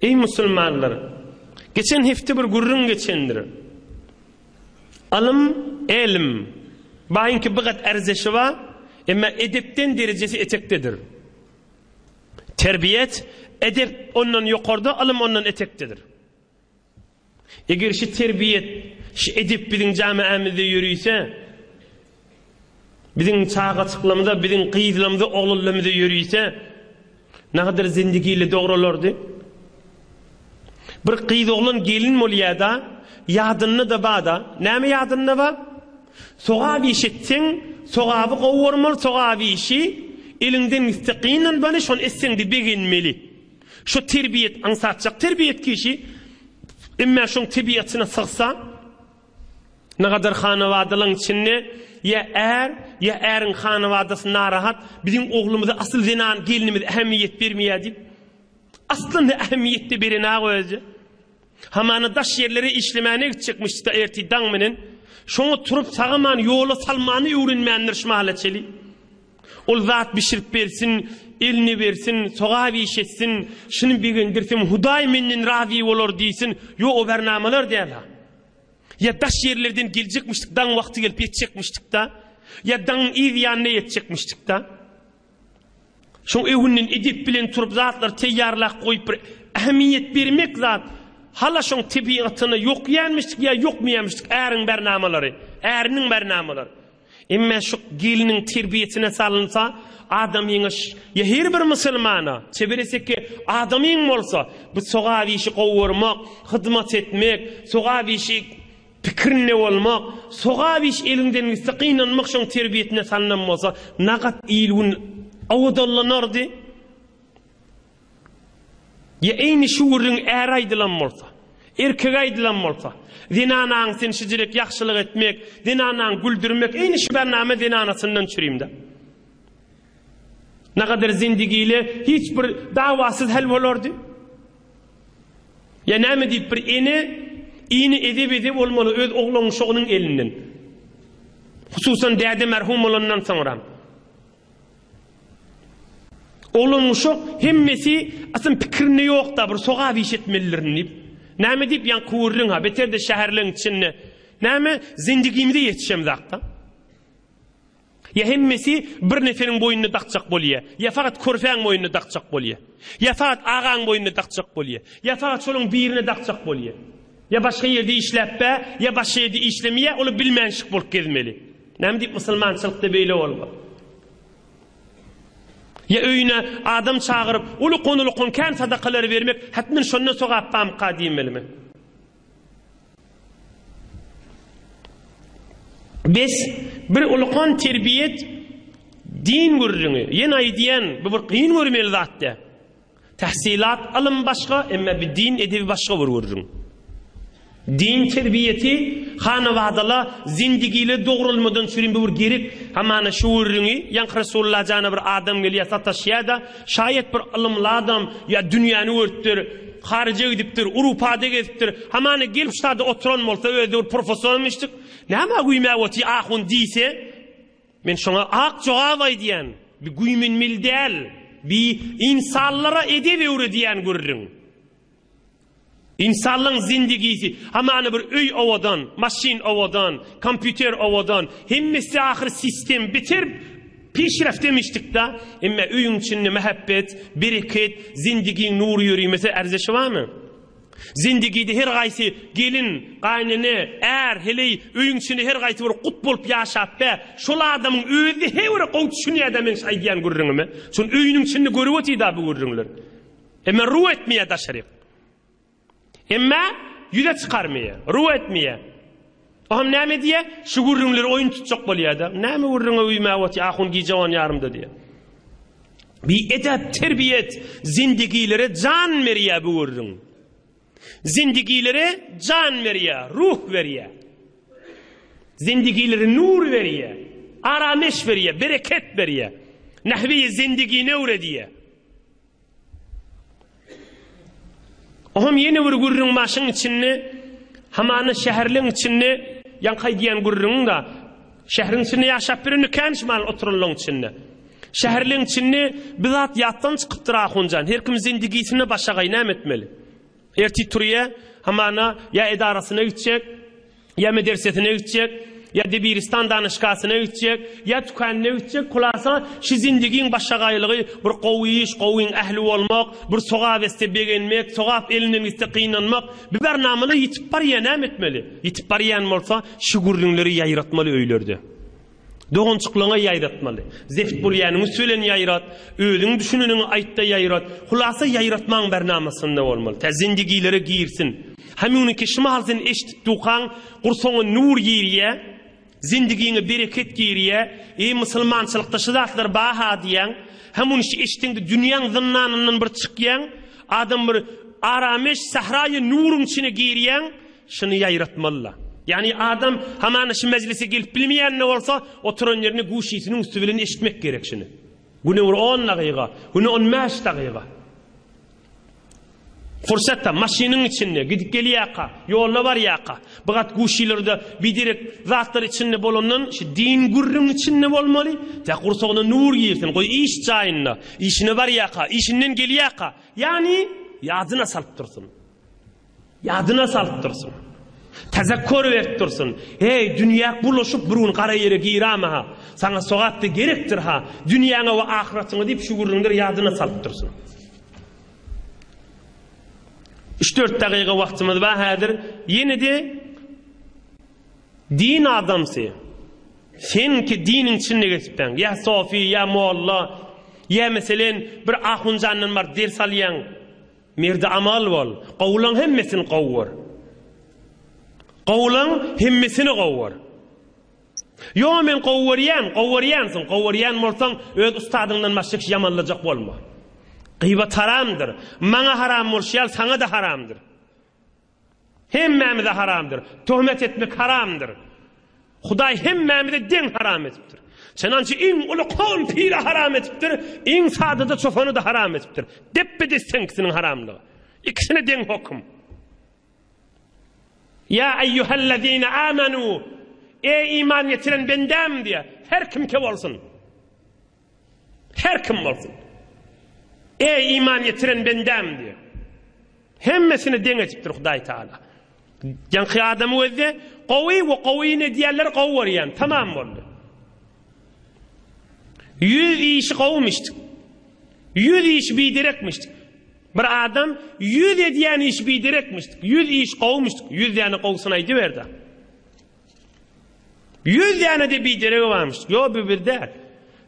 Ey Müslümanlar, geçen hafta bir gurrun geçendir. Alım, elim, bayınki bigat erzesi var, ama edepten derecesi etektedir. Terbiyet, edep ondan yukarıda, alım ondan etektedir. Eğer şu terbiyet, şu edep bizim camiamizde yürüyse, bizim çağa çıklamızda, bizim kıyızlamızda, oğlullamızda yürüyse, ne kadar zindigiyle doğrulardı? Bir kıyız oğlan gelin moliyada, yadınını da bağda. Ne mi yadınını var? Soğağı işittin, soğağı kovurmalı, soğağı işi, elinden istikinen bana şun essen de beğenmeli. Şu terbiyet ansatacak, terbiyet kişi, ama şun terbiyetine sıksa, ne kadar hanıvadalan içinde, ya erin hanıvadası narahat, bizim oğlumuza asıl zenan gelinimiz ehemmiyet vermeye deyip, aslında ehemmiyette birine koyacak. Hamanı daş yerleri işlemene gidecekmişti da ertiden minin, şunu turup sağaman yola salmanı öğrenmeyenler şmahala çeli. Ol zat pişirip versin, elini versin, soğağı işetsin, şunu bir göndersin, huday mennin ravi olur deysin, yo o bernamalar değil ha. Ya daş yerlerden gelecekmiştik, dan vakti gelip yetecekmiştik da, ya dan iyi yanına yetecekmiştik da. Şun evinin edip bilen turup zatlar teyyarlak koyup bir ehemmiyet vermek zat, hala şun tabiatını yok yenmiştik ya yok mu yenmiştik, erinin bernamaları. Ama şu gelinin terbiyetine salınsa, adam yeniş, ya her bir Müslümana, çevirese ki adam yenin olsa, bu soğağı işi kovurmak, hizmet etmek, soğağı işi fikirine olmak, soğağı işi elinden istiqinanmak şun terbiyetine salınmasa, nagat iyiliğin avudallanardı. Ya eyni şuurun er aydılan olsa, erkek aydılan olsa, dinanan sen şicirik yaxşılık etmek, dinanan güldürmek, eyni şu bername dinanasından çüreyim de. Ne kadar zindigiyle hiçbir davasız hal olurdu. Ya ne deyip bir iğni edip olmalı öz oğlunun şoğunun elinden. Hususan dede merhum olandan sonra. Oğlunun şok hemmesi asın pikirini yok da bir soğağı işitmelilerini. Ne deyip yan kuvurun ha, beter de şehirlerin içinde. Ne zindigimde yetişem zakta. Ya hemmesi bir neferin boynunu takacak boluyor. Ya fakat körfeğin boynunu takacak boluyor. Ya fakat ağan boynunu takacak boluyor. Ya fakat şolun birini takacak boluyor. Ya başka yerde işlep be, ya başka yerde işlemeye, onu bilmenşik bolup gezmeli. Ne deyip Müslümançılıkta böyle olma. Ya öyüne adam çağırıp, ulu konulu konken sadakaları vermek, hatmin şonuna soğap bam kadimeli mi? Biz bir ulukon terbiyet din görürünü, yen ay diyen bir kıyın görmeli zaten. Tahsilat alım başka, ama bir din edebi başka görürünü. Din terbiyeti hanavadala zindigiyle doğrulmadan sürün bir gerek hamana şuurunu yank Resulullah cana bir adam geliyor sataşya da şayet bir alımlı adam ya dünyanı örttür harice gidiptir Avrupa'da geziptir hamana gelip şurada oturan olsa öyle bir profesörmüştük ne ama güymevati ahun diyse men şuna ak cevabay diyen bir güymin mildel bir insanlara edebi diyen görürüm. İnsanlığın zindigisi, hamana bir öy ovadan, maşin ovadan, kompüter ovadan, hemmesi ahir sistem bitirip peşref demiştik da, ama öyün içinde mehabbet, bereket, zindigin nuru yürüyor. Mesela erzesi var mı? Zindigide her gaysi gelin, kaynını, hele öyün içinde her gaysi bir kut bulup yaşap be, şol adamın özü hevre kovut şunu adamın saydiyen görürünü mü? Son öyünün içinde görüveti da bu görürünler. Ama ruh etmeye da şerif. Ama yüze çıkarmaya, ruh etmeye. Aham ne diye? Şu gurrunları oyun tutacak boluyor da. Ne mi gurruna uymavati ahun gicavan yarımda diye. Bir edep, terbiyet zindigilere can veriyor bu gurrun. Zindigilere can veriyor, ruh veriyor. Zindigilere nur veriyor. Arameş veriyor, bereket veriyor. Nehvi zindigi ne urediyor. Ohum yeni bir gurrun maşın içinde, hamanı şehirlerin içinde, yankay diyen gurrun da, şehrin içinde yaşap birini kenşmal oturulun içinde. Şäherliň içinde bizat ýatdan çykyp dura hunjan. Her kim zindigisine başa gaýnam etmeli. Erti turýa hamana ya edarasyna gitjek, ya medresetine gitjek, ya Debiristan danışgasyna gitjek, ya tükanyna gitjek. Kulasa şu zindigiň başa gaýlygy bir gowyň ähli bolmak, bir sogap iste begenmek, sogap elinden iste qynanmak, bir bernamyny ýitip barýan etmeli. Ýitip barýan bolsa şu gurrunlary ýaýratmaly öýlerde. Doğunçukluğuna yayratmalı. Zeft bulyanını söylen yayrat. Özün düşününün aytta yayrat. Hulasa yayratman bernamasında olmalı. Ta zindigilere giyirsin. Hamiyonu keşime halsın eşit dukan. Kursonu nur giyiriye. Zindigini bereket giyiriye. Musulmançılıkta şidatlar baha diyen. Hamun işi eşitinde dünyanın zınnanının bir çıkyan. Adam bir arameş sahrayı nurun içine giyiriyen. Şunu yayratmalı. Yani adam hemen şu meclise gelip bilmeyen ne olsa oturan yerine guşisinin üstüvelini eşitmek gerek şimdi. Bu ne 10 dakika, bu ne 15 dakika. Fırsatta maşinin içinde gidip geliyaka, yolda var yaka. Fakat guşilerde bir direkt zatlar içinde bolundan şu din gurrun içinde olmalı. Ta kursağına nur girsin, koy iş çayında, işine var yaka, işinden geliyaka. Yani yadına salıp dursun. Yadına salıp dursun. Tezekkür verip dursun. Hey dünya buluşup burun kara yere girama ha. Sana soğattı gerektir ha. Dünyana ve ahiretine deyip şu gurrunları yadına salıp dursun. 3-4 dakika vaktimiz var. Yine de din adamsı. Sen ki dinin içinde geçipten. Ya Sofi, ya Molla, ya mesela bir ahuncanın var ders alayan. Merde amal ol. Qawlan hemmesini qawwar. Qawlan hemmesini qawwar. Yo men qawwaryansın bolsaň öz ustadyňdan başga yamanlajak bolma. Gıybet haramdır. Mana haram bolşýar, sana da haramdır. Hemmemize haramdır. Töhmet etmek haramdır. Hudaý hemmemize den haram etipdir. Çenançı iň uly kol piri haram etipdir, iň sady da çofany da haram etipdir. Deppe desseňkisiniň haramlygy. İkisine den hokm. Ya eyyuhellezine amenu, ey iman getiren bendem diye her kim ki bolsun. Her kim bolsun. Ey iman getiren bendem diye. Hemmesini den etipdir Hudaý Taala. Janky adamy özde gowy we gowyny diýerler gowwaryan. Tamam boldy. 100 iş qowmuşdyk. 100 iş bidirekmişdik. Bir adam 100 ediyen iş bidirekmişdik. 100 iş qowmuşdyk. 100 ýany qowsun aýdy berdi. 100 ýany de bidiregi varmışdyk. Yo bir-birde.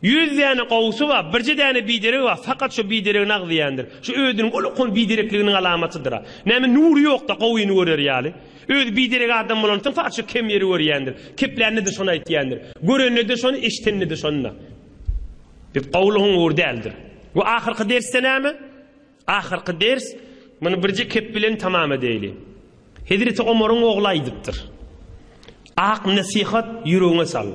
100 ýany qowsu var, birje däne bidiregi var. Fakat şu bidiregi nagdyandyr. Şu ödüniň ulukun bidirekliginiň alamatydyr. Näme nur ýok da qowyny görer ýaly. Öz bidiregi adam bolantyň fakat şu kem ýeri görýändir. Keplerini de şonu aýtýandyr. Görenni de şonu, eşitenni de şonu. Bir qawluň wurdaldyr. Bu ahirki derste näme? Ahirki ders muny birje kep bilen tamam edýäli. Hazreti Ömer'in oğlu aýdypdyr. Ak nasihat ýüregiňe sal.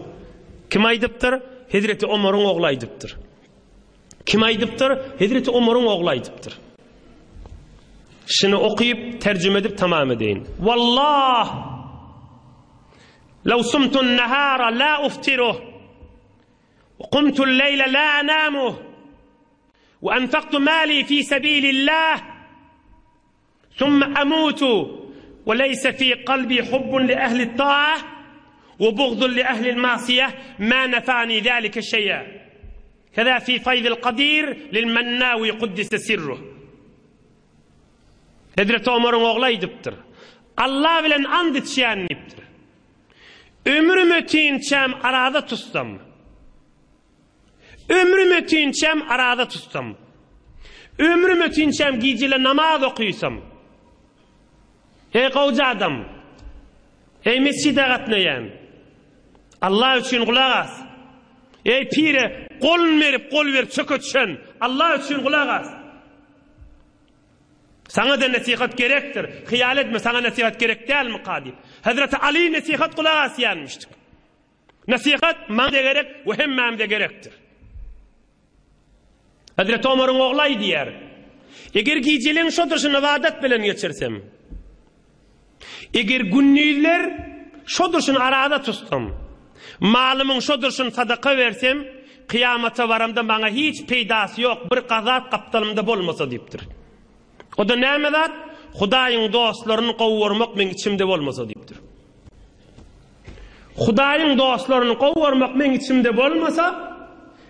Kim aýdypdyr? Hazreti Ömer'in oğlu aýdypdyr. Kim aýdypdyr? Hazreti Ömer'in oğlu aýdypdyr. Şunu okuyup tercüme edip tamam edeyin. Wallah law sumtu'n nahara la uftiruh ve qumtu'l leyla la anamuh ve enfaqtu mali fi sabilillah thumma amutu ve leysa fi qalbi hubbun li ahli't ta'ah ve bughdun li ahli'l ma'siyah ma nafa'ni zalika şey'a. Keza fi faydil qadir lil mannawi quddisa sirruh. Hazreti Ömer'in oğlu aýdypdyr. Allah bilen and içýänipdir. Ömrüm ötýänçem arada tutsam. Ömrüm ötýänçem arada tutsam. Ömrüm ötýänçem gijele namaz okuýsam. Ey gowja adam. Ey mescide gatnaýan. Allah üçin gulak as. Ey pire, qol ver çökötşen. Allah üçin gulak as. Sana da nasihat gerektir. Hiyal etme, sana nasihat gerek değil mi Kadip? Hazreti Ali nasihat kulağa asyanmıştık. Nasihat man da gerek ve hemmem de gerektir. Hazreti Ömer'in oğlay diyer. Eger giyiciliğin şodurşunu vadat bilen geçirsem, eger günnüyler şodurşunu arada tutsam, malımın şodurşunu sadaka versem, kıyamata varamda bana hiç peydası yok, bir kazat kaptalımda bolmasa deyiptir. O da näme zat? Hudaýyň dostlaryny gowurmak men içimde bolmasa deyipdir. Hudaýyň dostlaryny gowurmak men içimde bolmasa,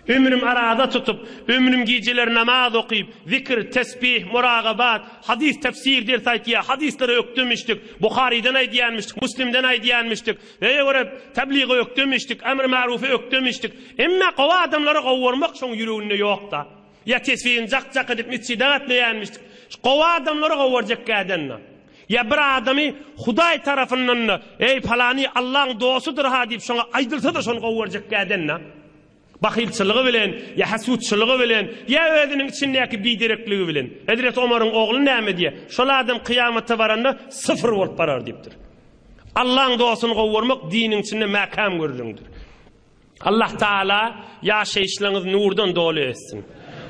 ömrüm arada tutup, ömrüm geceler namaz okuyup, zikir, tesbih, muragabat, hadis tefsir der saytiya, hadisleri öktürmüştük, Bukhari'den aydiyanmıştık, Müslim'den aydiyanmıştık, ve göre tebliği öktürmüştük, emr-i marufu öktürmüştük. Emma kova adamları kovurmak şoň yüreğinde yok da. Ya tesbihin cak edip mitsidat leýänmişdik. Kova adamları kovurjak gadanna. Ya bir adamı Hudaý tarafından, ey falani Allah'ın dostudur ha deyip şoňa aýdylsa da şonu kovurjak gadanna. Bahilçılığı bilen, ya hasutçılığı bilen, ya özünün içindeki bidirekligi bilen. Hazret Ömer'in oğlu näme diye? Şol adam kıyamata baranda sıfır bolup barar deyipdir. Allah'ın dostunu gowurmak dinin içinde makam görüründür. Allah Taala yaşayışlarınız nurdan dolu etsin.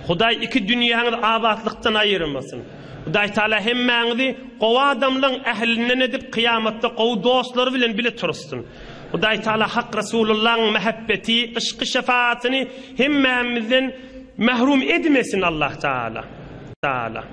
Hudaý iki dünýäňizi abatlıktan ayırmasın. Hudaý Taala hemmäňizi gowa adamlaryň ählinden edip kıyamatda gowy dostlary bilen bile tursun. Hudaý Taala hak Resulullah'ın mehabbeti, ışkı şefaatini hemmämizden mahrum etmesin Allah Taala.